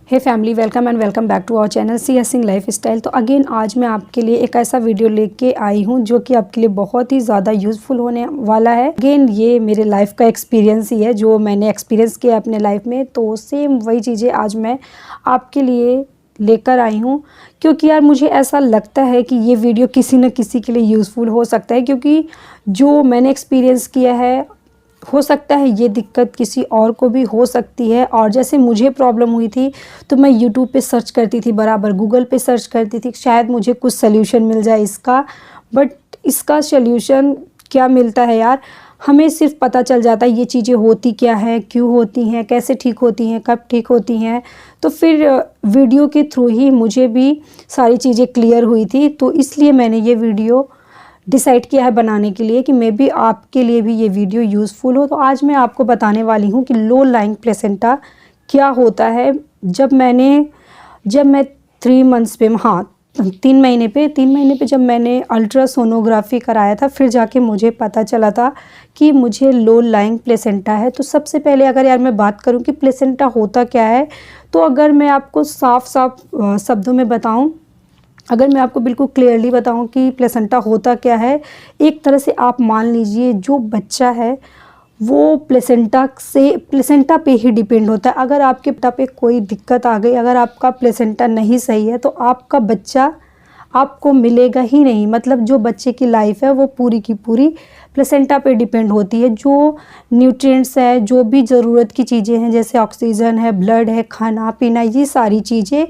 Hey family, welcome and welcome back to our channel C Singh life style. तो again आज मैं आपके लिए एक ऐसा वीडियो लेके आई हूँ जो कि आपके लिए बहुत ही ज़्यादा यूज़फुल होने वाला है। अगेन ये मेरे लाइफ का एक्सपीरियंस ही है जो मैंने एक्सपीरियंस किया अपने लाइफ में। तो सेम वही चीज़ें आज मैं आपके लिए लेकर आई हूँ, क्योंकि यार मुझे ऐसा लगता है कि ये वीडियो किसी न किसी के लिए यूज़फुल हो सकता है। क्योंकि जो मैंने एक्सपीरियंस किया है, हो सकता है ये दिक्कत किसी और को भी हो सकती है। और जैसे मुझे प्रॉब्लम हुई थी तो मैं यूट्यूब पे सर्च करती थी, बराबर गूगल पे सर्च करती थी, शायद मुझे कुछ सल्यूशन मिल जाए इसका। बट इसका सल्यूशन क्या मिलता है यार, हमें सिर्फ पता चल जाता है ये चीज़ें होती क्या है, क्यों होती हैं, कैसे ठीक होती हैं, कब ठीक होती हैं। तो फिर वीडियो के थ्रू ही मुझे भी सारी चीज़ें क्लियर हुई थी। तो इसलिए मैंने ये वीडियो डिसाइड किया है बनाने के लिए कि मे बी आपके लिए भी ये वीडियो यूज़फुल हो। तो आज मैं आपको बताने वाली हूँ कि लो लाइंग प्लेसेंटा क्या होता है। जब मैं 3 मंथ्स पे, हाँ 3 महीने पे जब मैंने अल्ट्रासोनोग्राफी कराया था, फिर जाके मुझे पता चला था कि मुझे लो लाइंग प्लेसेंटा है। तो सबसे पहले अगर यार मैं बात करूँ कि प्लेसेंटा होता क्या है, तो अगर मैं आपको साफ शब्दों में बताऊँ, अगर मैं आपको बिल्कुल क्लियरली बताऊं कि प्लेसेंटा होता क्या है, एक तरह से आप मान लीजिए जो बच्चा है वो प्लेसेंटा पे ही डिपेंड होता है। अगर आपके पेट पे कोई दिक्कत आ गई, अगर आपका प्लेसेंटा नहीं सही है, तो आपका बच्चा आपको मिलेगा ही नहीं। मतलब जो बच्चे की लाइफ है वो पूरी की पूरी प्लेसेंटा पे डिपेंड होती है। जो न्यूट्रिएंट्स है, जो भी ज़रूरत की चीज़ें हैं, जैसे ऑक्सीजन है, ब्लड है, खाना पीना, ये सारी चीज़ें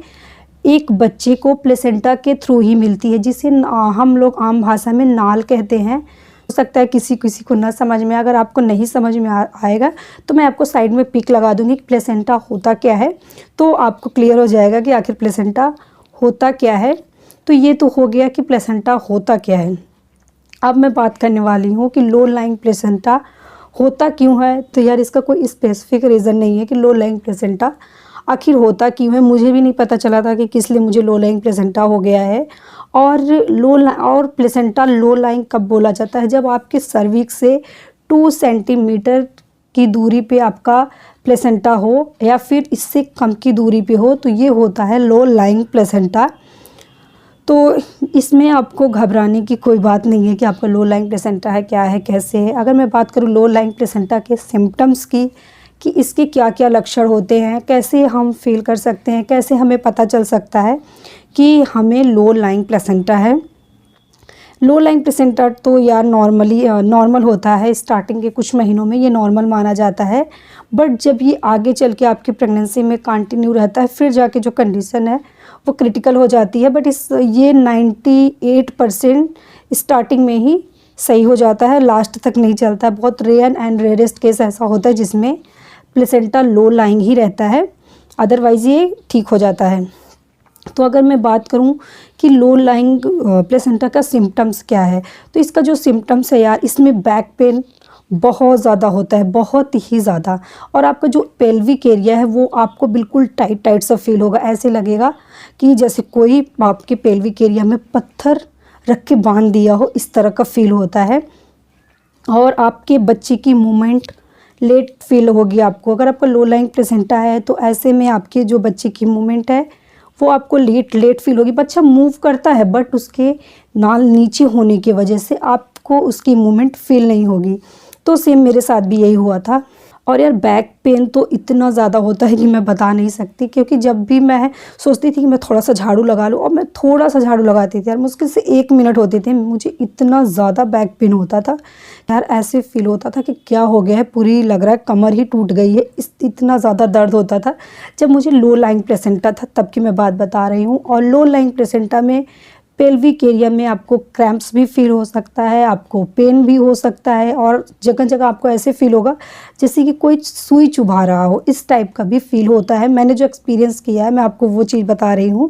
एक बच्चे को प्लेसेंटा के थ्रू ही मिलती है, जिसे हम लोग आम भाषा में नाल कहते हैं। हो सकता है किसी को ना समझ में, अगर आपको नहीं समझ में आएगा तो मैं आपको साइड में पिक लगा दूंगी कि प्लेसेंटा होता क्या है, तो आपको क्लियर हो जाएगा कि आखिर प्लेसेंटा होता क्या है। तो ये तो हो गया कि प्लेसेंटा होता क्या है। अब मैं बात करने वाली हूँ कि लो लाइंग प्लेसेंटा होता क्यों है। तो यार इसका कोई स्पेसिफिक रीज़न नहीं है कि लो लाइंग प्लेसेंटा आखिर होता क्यों है। मुझे भी नहीं पता चला था कि किस लिए मुझे लो लाइंग प्लेसेंटा हो गया है। और प्लेसेंटा लो लाइंग कब बोला जाता है, जब आपके सर्विक्स से 2 सेंटीमीटर की दूरी पे आपका प्लेसेंटा हो, या फिर इससे कम की दूरी पे हो, तो ये होता है लो लाइंग प्लेसेंटा। तो इसमें आपको घबराने की कोई बात नहीं है कि आपका लो लाइंग प्लेसेंटा है, क्या है, कैसे है। अगर मैं बात करूँ लो लाइंग प्लेसेंटा के सिम्टम्स की, कि इसके क्या क्या लक्षण होते हैं, कैसे हम फील कर सकते हैं, कैसे हमें पता चल सकता है कि हमें लो लाइंग प्लेसेंटा है। लो लाइंग प्लेसेंटा तो यार नॉर्मल होता है, स्टार्टिंग के कुछ महीनों में ये नॉर्मल माना जाता है। बट जब ये आगे चल के आपकी प्रेगनेंसी में कंटिन्यू रहता है, फिर जाके जो कंडीशन है वो क्रिटिकल हो जाती है। बट ये 98% स्टार्टिंग में ही सही हो जाता है, लास्ट तक नहीं चलता है। बहुत रेयर एंड रेयरेस्ट केस ऐसा होता है जिसमें प्लेसेंटा लो लाइंग ही रहता है, अदरवाइज़ ये ठीक हो जाता है। तो अगर मैं बात करूं कि लो लाइंग प्लेसेंटा का सिम्टम्स क्या है, तो इसका जो सिम्टम्स है यार, इसमें बैक पेन बहुत ज़्यादा होता है, बहुत ही ज़्यादा। और आपका जो पेल्विक एरिया है वो आपको बिल्कुल टाइट सा फील होगा। ऐसे लगेगा कि जैसे कोई आपके पेल्विक एरिया में पत्थर रख के बांध दिया हो, इस तरह का फील होता है। और आपके बच्चे की मूवमेंट लेट फील होगी आपको। अगर आपका लो लाइंग प्लेसेंटा है तो ऐसे में आपके जो बच्चे की मूवमेंट है वो आपको लेट फील होगी। बच्चा मूव करता है बट उसके नाल नीचे होने की वजह से आपको उसकी मूवमेंट फील नहीं होगी। तो सेम मेरे साथ भी यही हुआ था। और यार बैक पेन तो इतना ज़्यादा होता है कि मैं बता नहीं सकती, क्योंकि जब भी मैं सोचती थी कि मैं थोड़ा सा झाड़ू लगा लूँ, और मैं थोड़ा सा झाड़ू लगाती थी यार, मुश्किल से 1 मिनट होते थे, मुझे इतना ज़्यादा बैक पेन होता था यार। ऐसे फील होता था कि क्या हो गया है, पूरी लग रहा है कमर ही टूट गई है, इतना ज़्यादा दर्द होता था जब मुझे लो लाइंग प्लेसेंटा था। तब की मैं बात बता रही हूँ। और लो लाइंग प्लेसेंटा में पेल्विक एरिया में आपको क्रैम्प्स भी फील हो सकता है, आपको पेन भी हो सकता है, और जगह जगह आपको ऐसे फील होगा जैसे कि कोई सुई चुभा रहा हो, इस टाइप का भी फील होता है। मैंने जो एक्सपीरियंस किया है मैं आपको वो चीज़ बता रही हूँ।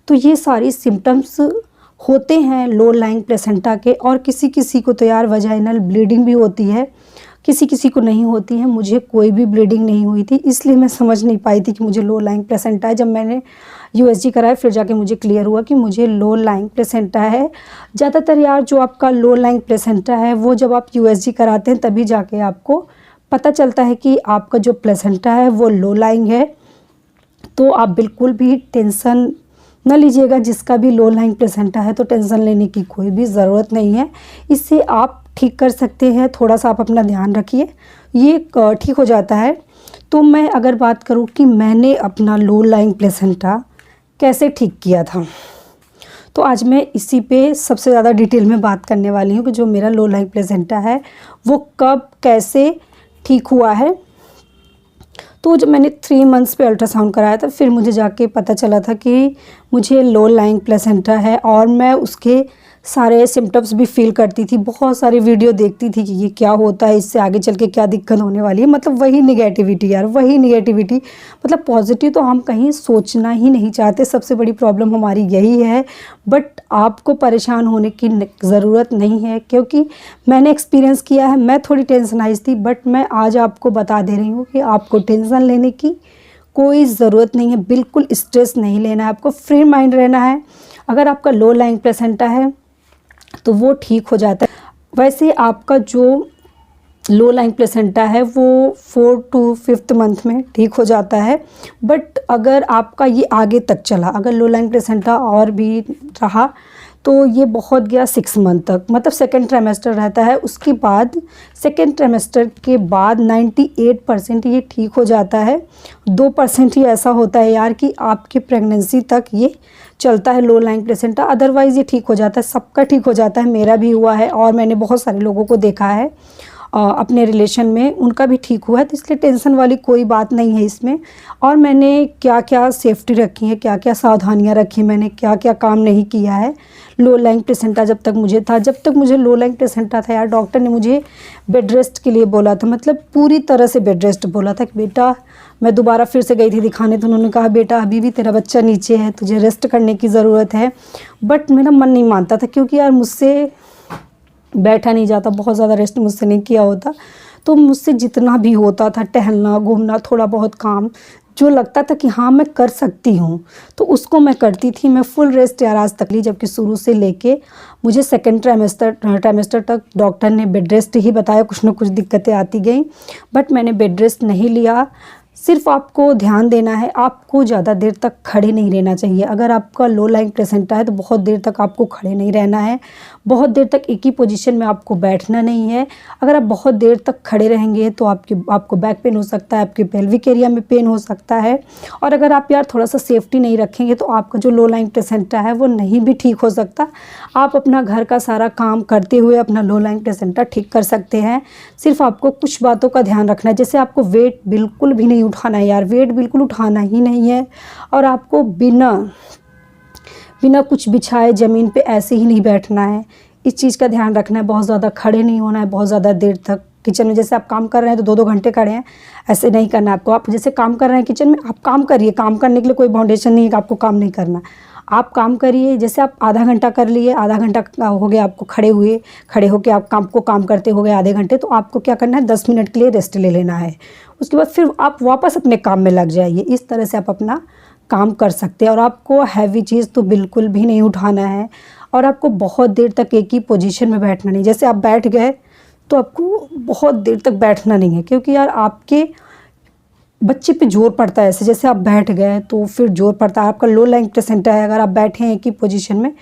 तो ये सारी सिम्टम्स होते हैं लो लाइंग प्लेसेंटा के। और किसी किसी को तो यार वजाइनल ब्लीडिंग भी होती है, किसी किसी को नहीं होती है। मुझे कोई भी ब्लीडिंग नहीं हुई थी, इसलिए मैं समझ नहीं पाई थी कि मुझे लो लाइंग प्लेसेंटा है। जब मैंने यूएसजी कराया फिर जाके मुझे क्लियर हुआ कि मुझे लो लाइंग प्लेसेंटा है। ज़्यादातर यार जो आपका लो लाइंग प्लेसेंटा है वो जब आप यूएसजी कराते हैं तभी जाके आपको पता चलता है कि आपका जो प्लेसेंटा है वो लो लाइंग है। तो आप बिल्कुल भी टेंशन न लीजिएगा। जिसका भी लो लाइंग प्लेसेंटा है तो टेंशन लेने की कोई भी ज़रूरत नहीं है, इससे आप ठीक कर सकते हैं। थोड़ा सा आप अपना ध्यान रखिए, ये ठीक हो जाता है। तो मैं अगर बात करूं कि मैंने अपना लो लाइंग प्लेसेंटा कैसे ठीक किया था, तो आज मैं इसी पे सबसे ज़्यादा डिटेल में बात करने वाली हूँ कि जो मेरा लो लाइंग प्लेसेंटा है वो कब कैसे ठीक हुआ है। तो जब मैंने 3 मंथ्स पे अल्ट्रासाउंड कराया था, फिर मुझे जाके पता चला था कि मुझे लो लाइंग प्लेसेंटा है, और मैं उसके सारे सिम्टम्स भी फील करती थी। बहुत सारी वीडियो देखती थी कि ये क्या होता है, इससे आगे चल के क्या दिक्कत होने वाली है। मतलब वही निगेटिविटी यार, वही निगेटिविटी। मतलब पॉजिटिव तो हम कहीं सोचना ही नहीं चाहते, सबसे बड़ी प्रॉब्लम हमारी यही है। बट आपको परेशान होने की ज़रूरत नहीं है, क्योंकि मैंने एक्सपीरियंस किया है। मैं थोड़ी टेंशनाइज थी, बट मैं आज आपको बता दे रही हूँ कि आपको टेंशन लेने की कोई ज़रूरत नहीं है। बिल्कुल स्ट्रेस नहीं लेना है, आपको फ्री माइंड रहना है। अगर आपका लो लाइंग प्लेसेंटा है तो वो ठीक हो जाता है। वैसे आपका जो लो लाइंग प्लेसेंटा है वो 4 to 5th मंथ में ठीक हो जाता है। बट अगर आपका ये आगे तक चला, अगर लो लाइंग प्लेसेंटा और भी रहा तो ये बहुत गया 6 मंथ तक, मतलब सेकेंड ट्राइमेस्टर रहता है। उसके बाद सेकेंड ट्राइमेस्टर के बाद 98% ये ठीक हो जाता है। 2% ही ऐसा होता है यार कि आपकी प्रेगनेंसी तक ये चलता है लो लाइंग प्लेसेंटा, अदरवाइज़ ये ठीक हो जाता है। सबका ठीक हो जाता है, मेरा भी हुआ है और मैंने बहुत सारे लोगों को देखा है अपने रिलेशन में, उनका भी ठीक हुआ है। तो इसलिए टेंशन वाली कोई बात नहीं है इसमें। और मैंने क्या क्या सेफ्टी रखी है, क्या क्या सावधानियां रखी, मैंने क्या क्या काम नहीं किया है लो लाइंग प्लेसेंटा जब तक मुझे था। जब तक मुझे लो लाइंग प्लेसेंटा था यार, डॉक्टर ने मुझे बेड रेस्ट के लिए बोला था, मतलब पूरी तरह से बेड रेस्ट बोला था कि बेटा, मैं दोबारा फिर से गई थी दिखाने तो उन्होंने कहा बेटा अभी भी तेरा बच्चा नीचे है, तुझे रेस्ट करने की ज़रूरत है। बट मेरा मन नहीं मानता था, क्योंकि यार मुझसे बैठा नहीं जाता, बहुत ज़्यादा रेस्ट मुझसे नहीं किया होता। तो मुझसे जितना भी होता था, टहलना घूमना, थोड़ा बहुत काम जो लगता था कि हाँ मैं कर सकती हूँ, तो उसको मैं करती थी। मैं फुल रेस्ट यार आज तक ली, जबकि शुरू से लेके मुझे सेकेंड ट्राइमेस्टर तक डॉक्टर ने बेड रेस्ट ही बताया। कुछ ना कुछ दिक्कतें आती गई, बट मैंने बेड रेस्ट नहीं लिया। सिर्फ आपको ध्यान देना है, आपको ज़्यादा देर तक खड़े नहीं रहना चाहिए। अगर आपका लो लाइंग प्लेसेंटा है तो बहुत देर तक आपको खड़े नहीं रहना है, बहुत देर तक एक ही पोजीशन में आपको बैठना नहीं है। अगर आप बहुत देर तक खड़े रहेंगे तो आपको बैक पेन हो सकता है, आपके पेल्विक एरिया में पेन हो सकता है। और अगर आप यार थोड़ा सा सेफ्टी नहीं रखेंगे तो आपका जो लो लाइंग प्लेसेंटा है वो नहीं भी ठीक हो सकता। आप अपना घर का सारा काम करते हुए अपना लो लाइंग प्लेसेंटा ठीक कर सकते हैं। सिर्फ आपको कुछ बातों का ध्यान रखना है, जैसे आपको वेट बिल्कुल भी नहीं उठाना है यार, वेट बिल्कुल उठाना ही नहीं है। और आपको बिना कुछ बिछाए ज़मीन पे ऐसे ही नहीं बैठना है, इस चीज़ का ध्यान रखना है। बहुत ज़्यादा खड़े नहीं होना है, बहुत ज़्यादा देर तक किचन में जैसे आप काम कर रहे हैं तो 2-2 घंटे खड़े हैं, ऐसे नहीं करना आपको। आप जैसे काम कर रहे हैं किचन में, आप काम करिए। काम करने के लिए कोई बाउंडेशन नहीं है कि आपको काम नहीं करना। आप काम करिए, जैसे आप आधा घंटा कर लिए, आधा घंटा हो गया आपको खड़े होके आप काम करते हो गए आधे घंटे, तो आपको क्या करना है 10 मिनट के लिए रेस्ट ले लेना है। उसके बाद फिर आप वापस अपने काम में लग जाइए। इस तरह से आप अपना काम कर सकते हैं। और आपको हैवी चीज़ तो बिल्कुल भी नहीं उठाना है, और आपको बहुत देर तक एक ही पोजीशन में बैठना नहीं। जैसे आप बैठ गए तो आपको बहुत देर तक बैठना नहीं है, क्योंकि यार आपके बच्चे पे जोर पड़ता है। ऐसे जैसे आप बैठ गए तो फिर जोर पड़ता है। आपका लो लाइंग प्लेसेंटा है, अगर आप बैठे हैं एक ही पोजीशन में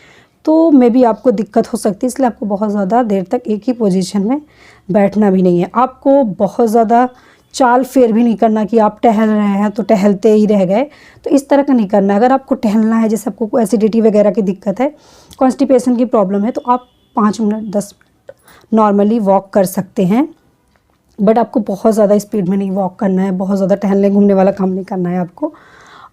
तो मे बी आपको दिक्कत हो सकती है। इसलिए आपको बहुत ज़्यादा देर तक एक ही पोजीशन में बैठना भी नहीं है। आपको बहुत ज़्यादा चाल फेर भी नहीं करना कि आप टहल रहे हैं तो टहलते ही रह गए, तो इस तरह का नहीं करना है। अगर आपको टहलना है, जैसे आपको एसिडिटी वगैरह की दिक्कत है, कॉन्स्टिपेशन की प्रॉब्लम है, तो आप 5 मिनट 10 मिनट नॉर्मली वॉक कर सकते हैं। बट आपको बहुत ज़्यादा स्पीड में नहीं वॉक करना है, बहुत ज़्यादा टहलने घूमने वाला काम नहीं करना है आपको।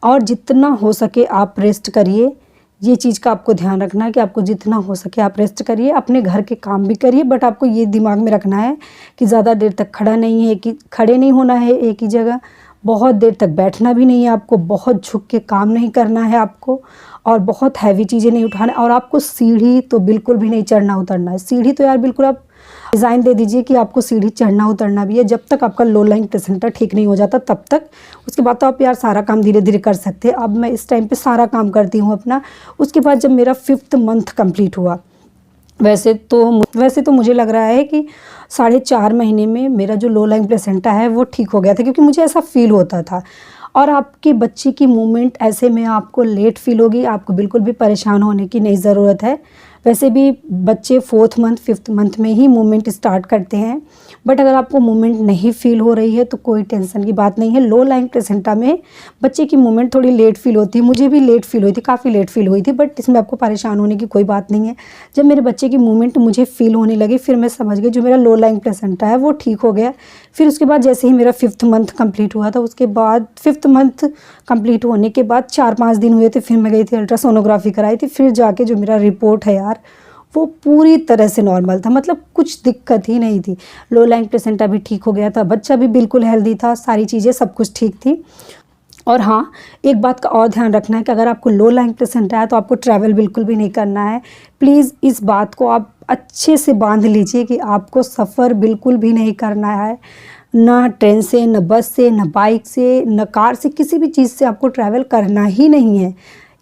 और जितना हो सके आप रेस्ट करिए। ये चीज़ का आपको ध्यान रखना है कि आपको जितना हो सके आप रेस्ट करिए, अपने घर के काम भी करिए। बट आपको ये दिमाग में रखना है कि ज़्यादा देर तक खड़ा नहीं है, कि खड़े नहीं होना है एक ही जगह, बहुत देर तक बैठना भी नहीं है आपको, बहुत झुक के काम नहीं करना है आपको, और बहुत हैवी चीज़ें नहीं उठाना। और आपको सीढ़ी तो बिल्कुल भी नहीं चढ़ना उतरना है। सीढ़ी तो यार बिल्कुल आप डिज़ाइन दे दीजिए कि आपको सीढ़ी चढ़ना उतरना भी है। जब तक आपका लो लाइंग प्लेसेंटा ठीक नहीं हो जाता तब तक, उसके बाद तो आप यार सारा काम धीरे धीरे कर सकते हैं। अब मैं इस टाइम पे सारा काम करती हूँ अपना। उसके बाद जब मेरा 5th मंथ कंप्लीट हुआ, वैसे तो मुझे लग रहा है कि 4.5 महीने में मेरा जो लो लाइंग प्लेसेंटा है वो ठीक हो गया था, क्योंकि मुझे ऐसा फील होता था। और आपके बच्चे की मूवमेंट ऐसे में आपको लेट फील होगी। आपको बिल्कुल भी परेशान होने की नहीं ज़रूरत है। वैसे भी बच्चे 4th मंथ 5th मंथ में ही मूवमेंट स्टार्ट करते हैं, बट अगर आपको मूवमेंट नहीं फील हो रही है तो कोई टेंशन की बात नहीं है। लो लाइंग प्लेसेंटा में बच्चे की मूवमेंट थोड़ी लेट फील होती है, मुझे भी लेट फील हुई थी, काफ़ी लेट फील हुई थी, बट इसमें आपको परेशान होने की कोई बात नहीं है। जब मेरे बच्चे की मूवमेंट मुझे फील होने लगी, फिर मैं समझ गई जो मेरा लो लाइंग प्लेसेंटा है वो ठीक हो गया। फिर उसके बाद जैसे ही मेरा 5th मंथ कंप्लीट हुआ था, उसके बाद 5th मंथ कंप्लीट होने के बाद 4-5 दिन हुए थे, फिर मैं गई थी अल्ट्रासोनोग्राफी कराई थी। फिर जाके जो मेरा रिपोर्ट है यार, वो पूरी तरह से नॉर्मल था, मतलब कुछ दिक्कत ही नहीं थी। लो लाइंग प्लेसेंटा भी ठीक हो गया था, बच्चा भी बिल्कुल हेल्दी था, सारी चीज़ें सब कुछ ठीक थी। और हाँ, एक बात का और ध्यान रखना है कि अगर आपको लो लाइंग प्लेसेंटा है तो आपको ट्रैवल बिल्कुल भी नहीं करना है। प्लीज़ इस बात को आप अच्छे से बांध लीजिए कि आपको सफ़र बिल्कुल भी नहीं करना है, ना ट्रेन से, ना बस से, ना बाइक से, ना कार से, किसी भी चीज़ से आपको ट्रैवल करना ही नहीं है।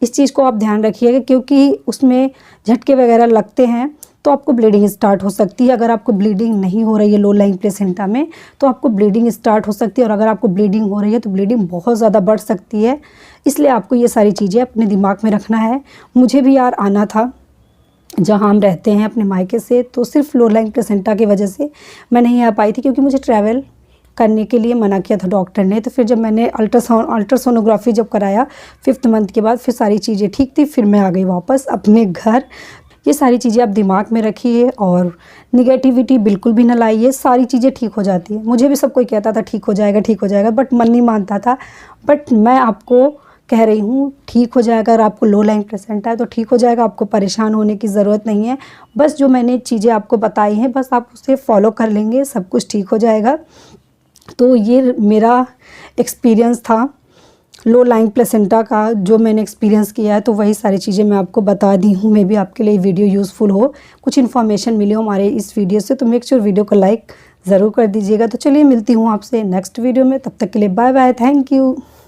इस चीज़ को आप ध्यान रखिएगा, क्योंकि उसमें झटके वगैरह लगते हैं तो आपको ब्लीडिंग स्टार्ट हो सकती है। अगर आपको ब्लीडिंग नहीं हो रही है लो लाइंग प्लेसेंटा में तो आपको ब्लीडिंग स्टार्ट हो सकती है, और अगर आपको ब्लीडिंग हो रही है तो ब्लीडिंग बहुत ज़्यादा बढ़ सकती है। इसलिए आपको ये सारी चीज़ें अपने दिमाग में रखना है। मुझे भी यार आना था जहाँ हम रहते हैं अपने मायके से, तो सिर्फ लो लाइंग प्लेसेंटा की वजह से मैं नहीं आ पाई थी, क्योंकि मुझे ट्रैवल करने के लिए मना किया था डॉक्टर ने। तो फिर जब मैंने अल्ट्रासोनोग्राफी जब कराया 5th मंथ के बाद, फिर सारी चीज़ें ठीक थी, फिर मैं आ गई वापस अपने घर। ये सारी चीज़ें आप दिमाग में रखिए और निगेटिविटी बिल्कुल भी ना लाइए, सारी चीज़ें ठीक हो जाती है। मुझे भी सब कोई कहता था ठीक हो जाएगा, ठीक हो जाएगा, बट मन नहीं मानता था। बट मैं आपको कह रही हूँ ठीक हो जाएगा। अगर आपको लो लाइंग प्लेसेंटा है तो ठीक हो जाएगा, आपको परेशान होने की ज़रूरत नहीं है। बस जो मैंने चीज़ें आपको बताई हैं, बस आप उसे फॉलो कर लेंगे, सब कुछ ठीक हो जाएगा। तो ये मेरा एक्सपीरियंस था लो लाइंग प्लेसेंटा का, जो मैंने एक्सपीरियंस किया है, तो वही सारी चीज़ें मैं आपको बता दी हूँ। मे बी आपके लिए वीडियो यूज़फुल हो, कुछ इन्फॉर्मेशन मिले हो हमारे इस वीडियो से, तो मेक श्योर वीडियो को लाइक ज़रूर कर दीजिएगा। तो चलिए मिलती हूँ आपसे नेक्स्ट वीडियो में, तब तक के लिए बाय बाय, थैंक यू।